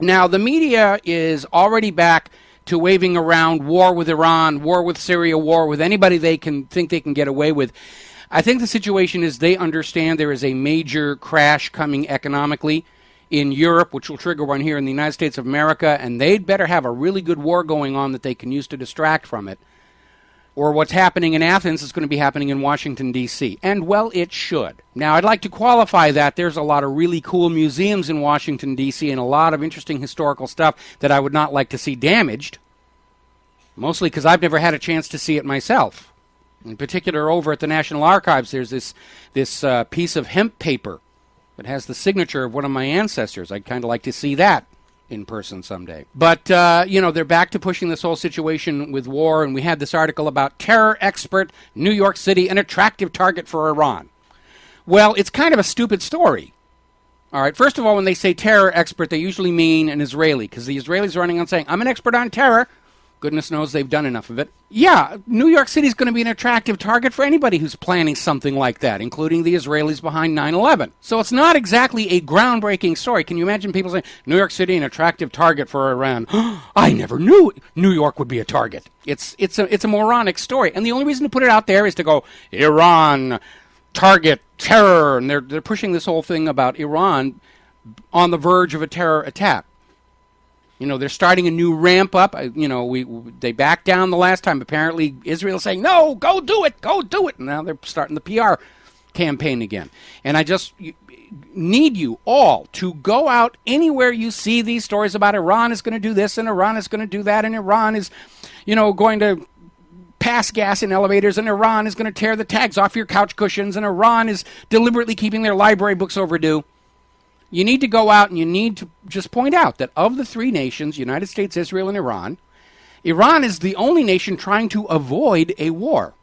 Now, the media is already back to waving around war with Iran, war with Syria, war with anybody they can think they can get away with. I think the situation is they understand there is a major crash coming economically in Europe, which will trigger one here in the United States of America, and they'd better have a really good war going on that they can use to distract from it. Or what's happening in Athens is going to be happening in Washington, D.C. And, well, it should. Now, I'd like to qualify that. There's a lot of really cool museums in Washington, D.C., and a lot of interesting historical stuff that I would not like to see damaged, mostly because I've never had a chance to see it myself. In particular, over at the National Archives, there's this piece of hemp paper that has the signature of one of my ancestors. I'd kind of like to see that in person someday. But, they're back to pushing this whole situation with war, and we had this article about terror expert, New York City, an attractive target for Iran. Well, it's kind of a stupid story. All right, first of all, when they say terror expert, they usually mean an Israeli, because the Israelis are running on saying, I'm an expert on terror. Goodness knows they've done enough of it. Yeah, New York City is going to be an attractive target for anybody who's planning something like that, including the Israelis behind 9/11. So it's not exactly a groundbreaking story. Can you imagine people saying, New York City, an attractive target for Iran? I never knew New York would be a target. It's a moronic story. And the only reason to put it out there is to go, Iran, target, terror. And they're pushing this whole thing about Iran on the verge of a terror attack. They're starting a new ramp up. They backed down the last time. Apparently, Israel's saying, no, go do it. And now they're starting the PR campaign again. And I just need you all to go out anywhere you see these stories about Iran is going to do this and Iran is going to do that and Iran is, going to pass gas in elevators and Iran is going to tear the tags off your couch cushions and Iran is deliberately keeping their library books overdue. You need to go out and you need to just point out that of the three nations, United States, Israel, and Iran, Iran is the only nation trying to avoid a war.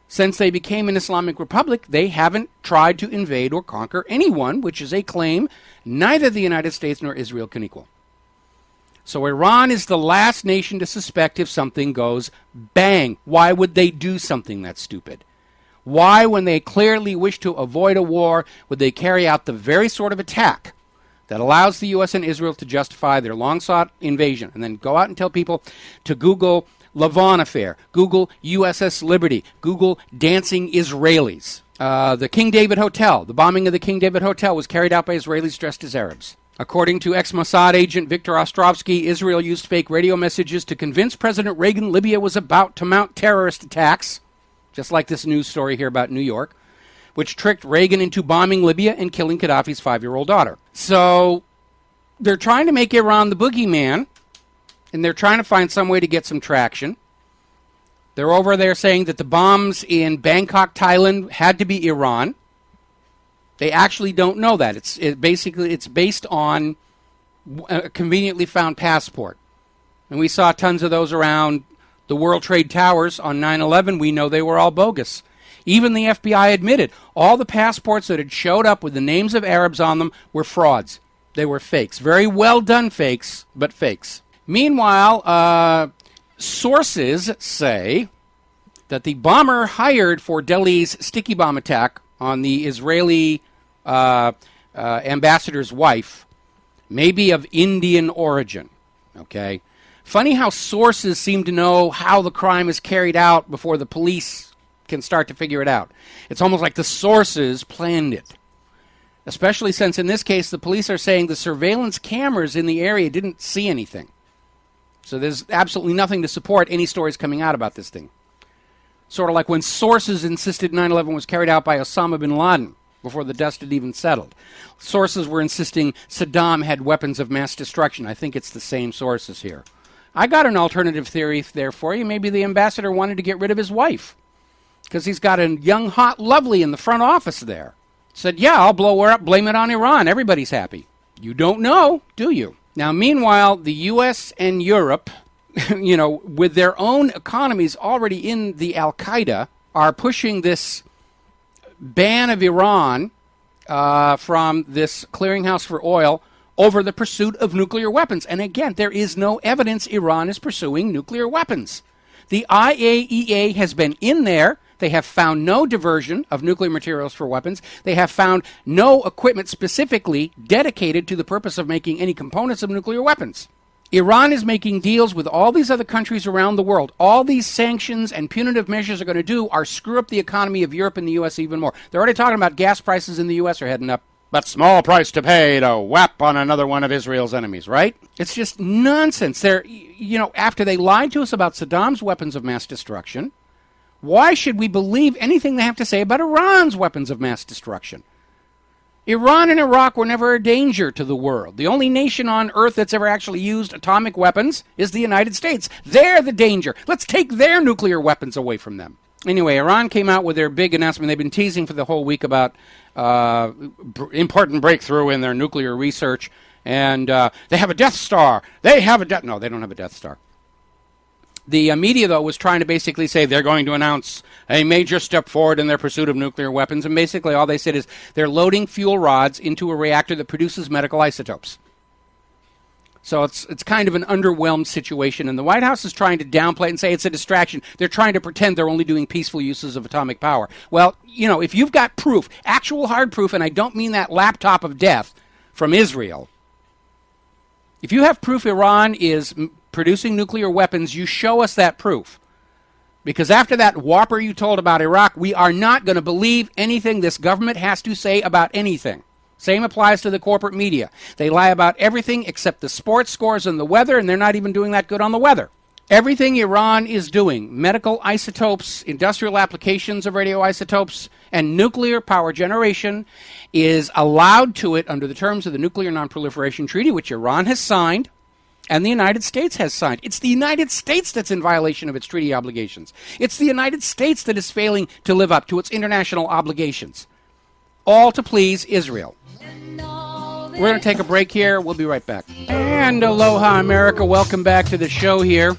Since they became an Islamic republic, they haven't tried to invade or conquer anyone, which is a claim neither the United States nor Israel can equal. So Iran is the last nation to suspect if something goes bang. Why would they do something that stupid? Why, when they clearly wish to avoid a war, would they carry out the very sort of attack that allows the U.S. and Israel to justify their long-sought invasion, and then go out and tell people to Google Lavon affair, Google USS Liberty, Google dancing Israelis. The King David Hotel, the bombing of the King David Hotel was carried out by Israelis dressed as Arabs. According to ex-Mossad agent Viktor Ostrovsky, Israel used fake radio messages to convince President Reagan Libya was about to mount terrorist attacks, just like this news story here about New York, which tricked Reagan into bombing Libya and killing Gaddafi's 5-year-old daughter. So they're trying to make Iran the boogeyman, and they're trying to find some way to get some traction. They're over there saying that the bombs in Bangkok, Thailand had to be Iran. They actually don't know that. It's based on a conveniently found passport. And we saw tons of those around the World Trade Towers on 9/11. We know they were all bogus. Even the FBI admitted all the passports that had showed up with the names of Arabs on them were frauds. They were fakes. Very well done fakes, but fakes. Meanwhile, sources say that the bomber hired for Delhi's sticky bomb attack on the Israeli ambassador's wife may be of Indian origin. Okay? Funny how sources seem to know how the crime is carried out before the police can start to figure it out. It's almost like the sources planned it. Especially since in this case the police are saying the surveillance cameras in the area didn't see anything. So there's absolutely nothing to support any stories coming out about this thing. Sort of like when sources insisted 9/11 was carried out by Osama bin Laden before the dust had even settled. Sources were insisting Saddam had weapons of mass destruction. I think it's the same sources here. I got an alternative theory there for you. Maybe the ambassador wanted to get rid of his wife because he's got a young, hot, lovely in the front office there. Said, yeah, I'll blow her up, blame it on Iran. Everybody's happy. You don't know, do you? Now, meanwhile, the U.S. and Europe, with their own economies already in the Al-Qaeda, are pushing this ban of Iran from this clearinghouse for oil over the pursuit of nuclear weapons. And again, there is no evidence Iran is pursuing nuclear weapons. The IAEA has been in there. They have found no diversion of nuclear materials for weapons. They have found no equipment specifically dedicated to the purpose of making any components of nuclear weapons. Iran is making deals with all these other countries around the world. All these sanctions and punitive measures are going to do are screw up the economy of Europe and the U.S. even more. They're already talking about gas prices in the U.S. are heading up. But small price to pay to whap on another one of Israel's enemies, right? It's just nonsense. They're, after they lied to us about Saddam's weapons of mass destruction, why should we believe anything they have to say about Iran's weapons of mass destruction? Iran and Iraq were never a danger to the world. The only nation on earth that's ever actually used atomic weapons is the United States. They're the danger. Let's take their nuclear weapons away from them. Anyway, Iran came out with their big announcement. They've been teasing for the whole week about important breakthrough in their nuclear research. And they have a Death Star. No, they don't have a Death Star. The media, though, was trying to basically say they're going to announce a major step forward in their pursuit of nuclear weapons. And basically all they said is they're loading fuel rods into a reactor that produces medical isotopes. So it's kind of an underwhelmed situation. And the White House is trying to downplay it and say it's a distraction. They're trying to pretend they're only doing peaceful uses of atomic power. Well, if you've got proof, actual hard proof, and I don't mean that laptop of death from Israel. If you have proof Iran is producing nuclear weapons, you show us that proof. Because after that whopper you told about Iraq, we are not going to believe anything this government has to say about anything. Same applies to the corporate media. They lie about everything except the sports scores and the weather, and they're not even doing that good on the weather. Everything Iran is doing, medical isotopes, industrial applications of radioisotopes, and nuclear power generation, is allowed to it under the terms of the Nuclear Non-Proliferation Treaty, which Iran has signed, and the United States has signed. It's the United States that's in violation of its treaty obligations. It's the United States that is failing to live up to its international obligations. All to please Israel. We're going to take a break here. We'll be right back. And aloha, America. Welcome back to the show here.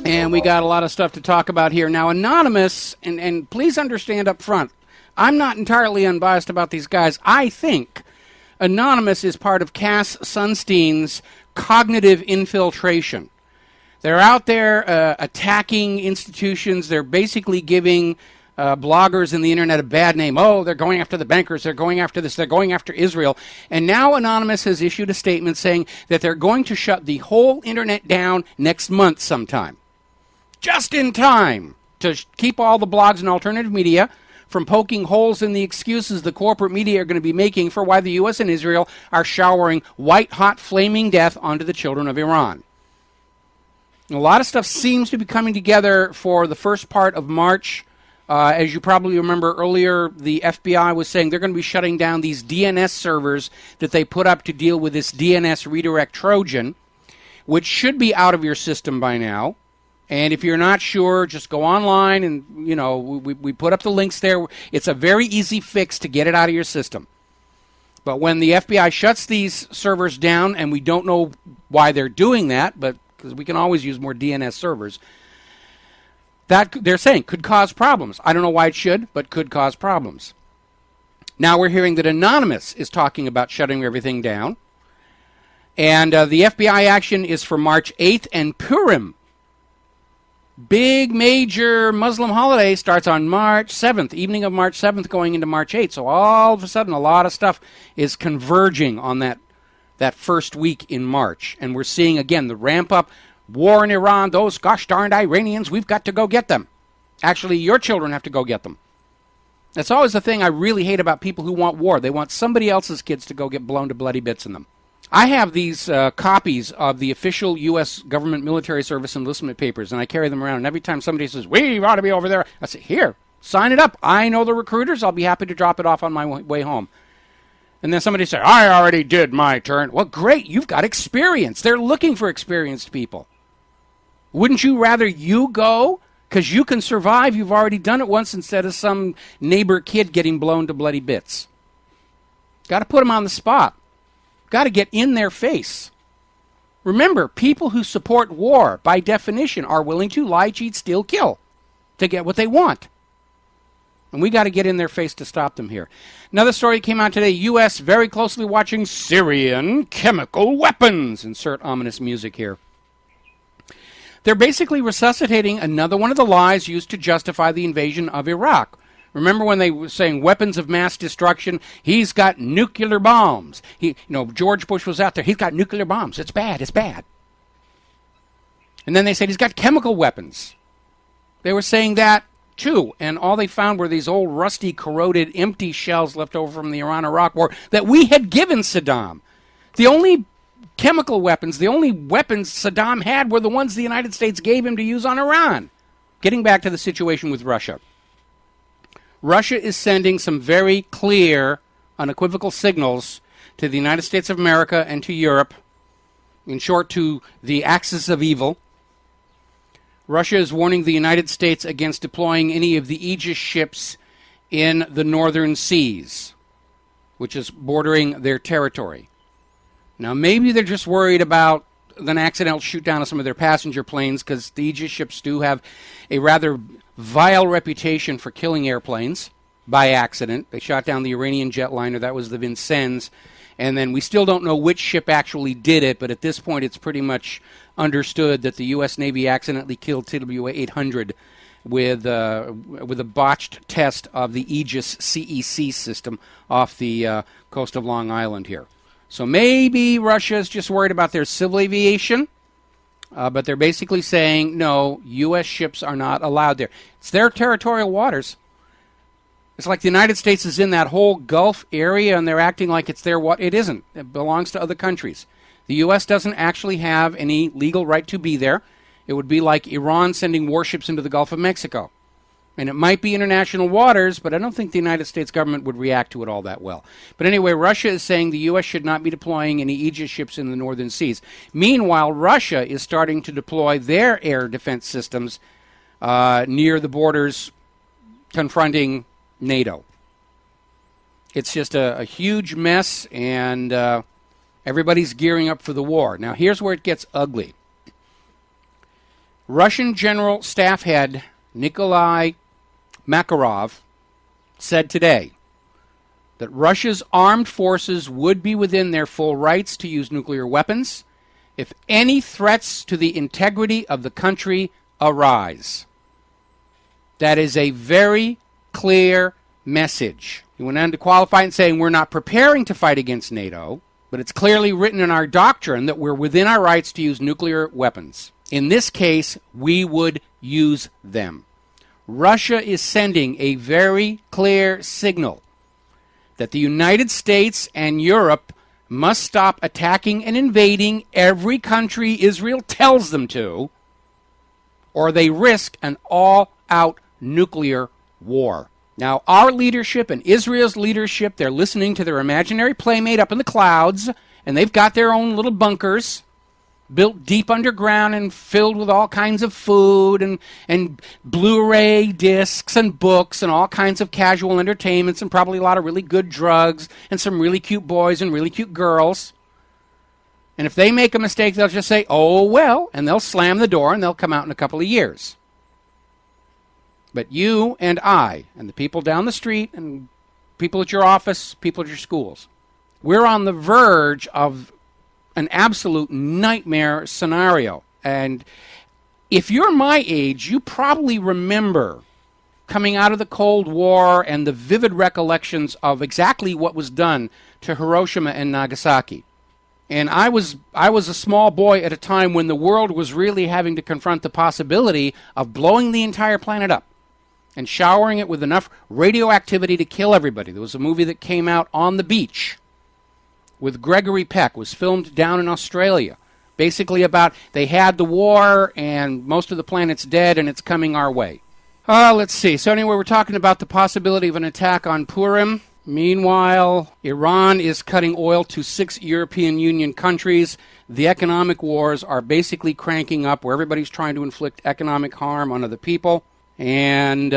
And we got a lot of stuff to talk about here. Now, Anonymous, and please understand up front, I'm not entirely unbiased about these guys. I think Anonymous is part of Cass Sunstein's cognitive infiltration. They're out there attacking institutions. They're basically giving bloggers in the internet a bad name. Oh, they're going after the bankers. They're going after this. They're going after Israel. And now Anonymous has issued a statement saying that they're going to shut the whole internet down next month sometime. Just in time to keep all the blogs and alternative media from poking holes in the excuses the corporate media are going to be making for why the U.S. and Israel are showering white-hot flaming death onto the children of Iran. A lot of stuff seems to be coming together for the first part of March. As you probably remember earlier, the FBI was saying they're going to be shutting down these DNS servers that they put up to deal with this DNS redirect Trojan, which should be out of your system by now. And if you're not sure, just go online and, we put up the links there. It's a very easy fix to get it out of your system. But when the FBI shuts these servers down, and we don't know why they're doing that, but because we can always use more DNS servers, that they're saying could cause problems. I don't know why it should, but could cause problems. Now we're hearing that Anonymous is talking about shutting everything down. And the FBI action is for March 8th, and Purim, big major Muslim holiday, starts on March 7th, evening of March 7th going into March 8th. So all of a sudden a lot of stuff is converging on that first week in March. And we're seeing, again, the ramp up. War in Iran, those gosh darned Iranians, we've got to go get them. Actually, your children have to go get them. That's always the thing I really hate about people who want war. They want somebody else's kids to go get blown to bloody bits in them. I have these copies of the official U.S. government military service enlistment papers, and I carry them around. And every time somebody says, we ought to be over there, I say, here, sign it up. I know the recruiters. I'll be happy to drop it off on my way home. And then somebody says, I already did my turn. Well, great. You've got experience. They're looking for experienced people. Wouldn't you rather you go? Because you can survive. You've already done it once instead of some neighbor kid getting blown to bloody bits. Got to put them on the spot. Got to get in their face. Remember, people who support war, by definition, are willing to lie, cheat, steal, kill to get what they want. And we got to get in their face to stop them here. Another story came out today. U.S. very closely watching Syrian chemical weapons. Insert ominous music here. They're basically resuscitating another one of the lies used to justify the invasion of Iraq. Remember when they were saying weapons of mass destruction? He's got nuclear bombs. George Bush was out there. He's got nuclear bombs. It's bad. It's bad. And then they said he's got chemical weapons. They were saying that too. And all they found were these old rusty, corroded, empty shells left over from the Iran-Iraq war that we had given Saddam. The only chemical weapons, the only weapons Saddam had were the ones the United States gave him to use on Iran. Getting back to the situation with Russia. Russia is sending some very clear, unequivocal signals to the United States of America and to Europe, in short, to the axis of evil. Russia is warning the United States against deploying any of the Aegis ships in the northern seas, which is bordering their territory. Now, maybe they're just worried about an accidental shoot down of some of their passenger planes, because the Aegis ships do have a rather vile reputation for killing airplanes by accident. They shot down the Iranian jetliner. That was the Vincennes. And then we still don't know which ship actually did it, but at this point it's pretty much understood that the U.S. Navy accidentally killed TWA-800 with a botched test of the Aegis CEC system off the coast of Long Island here. So maybe Russia's just worried about their civil aviation, but they're basically saying, no, U.S. ships are not allowed there. It's their territorial waters. It's like the United States is in that whole Gulf area, and they're acting like it's their water. It isn't. It belongs to other countries. The U.S. doesn't actually have any legal right to be there. It would be like Iran sending warships into the Gulf of Mexico. And it might be international waters, but I don't think the United States government would react to it all that well. But anyway, Russia is saying the U.S. should not be deploying any Aegis ships in the northern seas. Meanwhile, Russia is starting to deploy their air defense systems near the borders confronting NATO. It's just a huge mess, and everybody's gearing up for the war. Now, here's where it gets ugly. Russian General Staff Head Nikolai Makarov said today that Russia's armed forces would be within their full rights to use nuclear weapons if any threats to the integrity of the country arise. That is a very clear message. He went on to qualify it saying we're not preparing to fight against NATO, but it's clearly written in our doctrine that we're within our rights to use nuclear weapons. In this case, we would use them. Russia is sending a very clear signal that the United States and Europe must stop attacking and invading every country Israel tells them to, or they risk an all-out nuclear war. Now, our leadership and Israel's leadership, they're listening to their imaginary playmate up in the clouds, and they've got their own little bunkers built deep underground and filled with all kinds of food and Blu-ray discs and books and all kinds of casual entertainments and probably a lot of really good drugs and some really cute boys and really cute girls. And if they make a mistake, they'll just say, oh, well, and they'll slam the door and they'll come out in a couple of years. But you and I and the people down the street and people at your office, people at your schools, we're on the verge of an absolute nightmare scenario. And if you're my age, you probably remember coming out of the Cold War and the vivid recollections of exactly what was done to Hiroshima and Nagasaki. And I was a small boy at a time when the world was really having to confront the possibility of blowing the entire planet up and showering it with enough radioactivity to kill everybody. There was a movie that came out, On the Beach, with Gregory Peck, was filmed down in Australia. Basically about they had the war and most of the planet's dead and it's coming our way. Let's see. So anyway, we're talking about the possibility of an attack on Purim. Meanwhile, Iran is cutting oil to 6 European Union countries. The economic wars are basically cranking up where everybody's trying to inflict economic harm on other people. And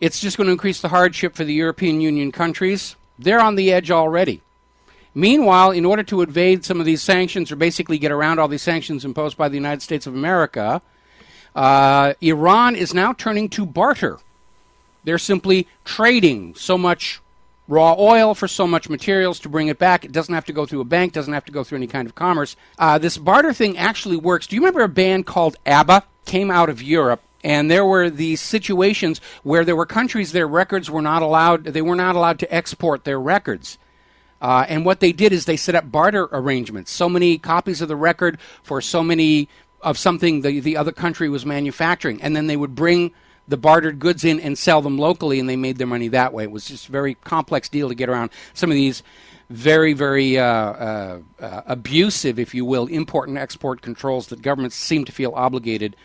it's just going to increase the hardship for the European Union countries. They're on the edge already. Meanwhile, in order to evade some of these sanctions or basically get around all these sanctions imposed by the United States of America, Iran is now turning to barter. They're simply trading so much raw oil for so much materials to bring it back. It doesn't have to go through a bank, doesn't have to go through any kind of commerce. This barter thing actually works. Do you remember a band called ABBA? Came out of Europe. And there were these situations where there were countries their records were not allowed, they were not allowed to export their records. And what they did is they set up barter arrangements. So many copies of the record for so many of something the other country was manufacturing. And then they would bring the bartered goods in and sell them locally, and they made their money that way. It was just a very complex deal to get around some of these very, very abusive, if you will, import and export controls that governments seem to feel obligated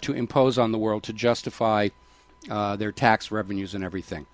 to impose on the world to justify their tax revenues and everything.